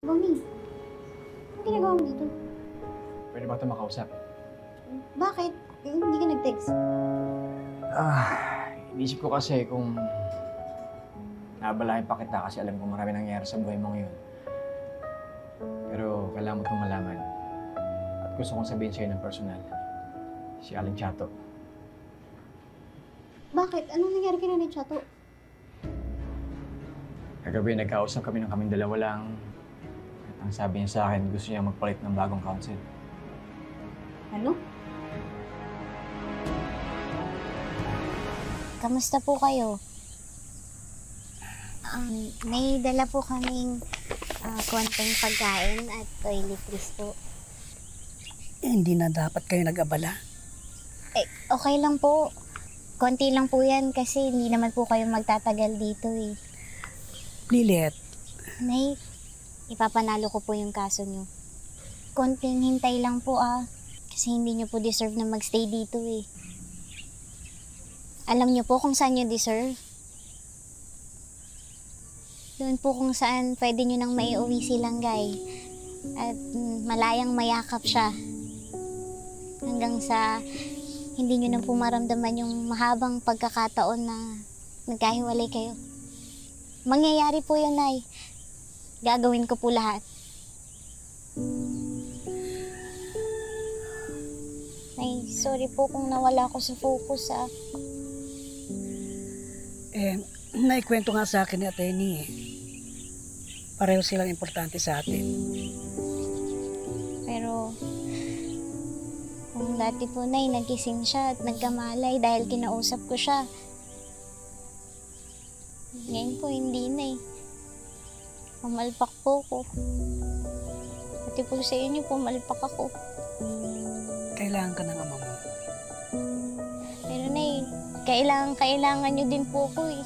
Bonnie, anong ginagawa mo dito? Pwede ba ito makausap? Bakit? Hindi ka nag-text. Inisip ko kasi kung nabalahin pa kita kasi alam ko marami nangyayari sa buhay mo ngayon. Pero kailangan mo itong malaman. At gusto kong sabihin sa'yo ng personal. Si Aling Chato. Bakit? Anong nangyari kina ni Chato? Kagabi nagkausap kami ng kaming dalawa lang. At ang sabi niya sa akin, gusto niya magpalit ng bagong counsel. Ano? Kamusta po kayo? May dala po kaming konting pagkain at toiletries po. Hindi na dapat kayo nag-abala. Okay lang po. Konti lang po yan kasi hindi naman po kayo magtatagal dito eh. Lilet, Nay, ipapanalo ko po yung kaso nyo. Konting hintay lang po kasi hindi nyo po deserve na magstay dito eh. Alam nyo po kung saan nyo deserve? Doon po kung saan pwede nyo nang maiuwi si Langgay. At malayang mayakap siya. Hanggang sa hindi nyo na po maramdaman yung mahabang pagkakataon na nagkahiwalay kayo. Mangyayari po yun, Nay. Gagawin ko po lahat. Nay, sorry po kung nawala ako sa focus naikwento nga sa akin ni Atty. Pareho silang importante sa atin. Pero kung dati po, Nay, nagising siya at nagkamalay dahil kinausap ko siya. Ngayon po, hindi, Nay. Pumalpak po ko. Pati po sa inyo, pumalpak ako. Kailangan ka ng ama mo. Pero, Nay, kailangan nyo din po ko eh.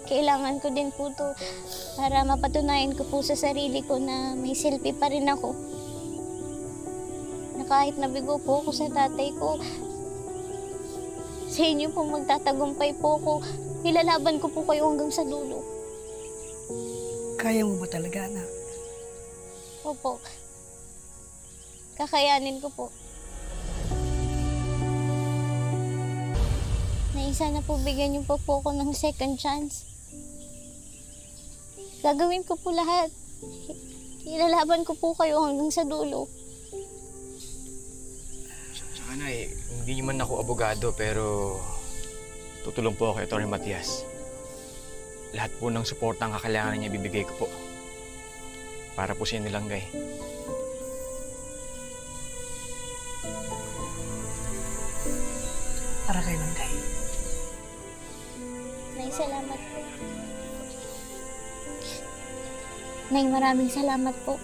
Kailangan ko din po to para mapatunayan ko po sa sarili ko na may silbi pa rin ako. Na kahit nabigo po ako sa tatay ko, sa inyo po magtatagumpay po ako. Nilalaban ko po kayo hanggang sa dulo. Kaya mo ba talaga, anak? Opo. Kakayanin ko po. Naisa na po bigyan niyo po ako ng second chance. Gagawin ko po lahat. Ilalaban ko po kayo hanggang sa dulo. Tsaka na hindi man ako abogado pero tutulong po ako kay Atty. Matias. Lahat po ng suporta ang kakailangan niya bibigay ko po. Para po sa inyo Langgay. Para kay Langgay. Nay, salamat po. Nay, maraming salamat po.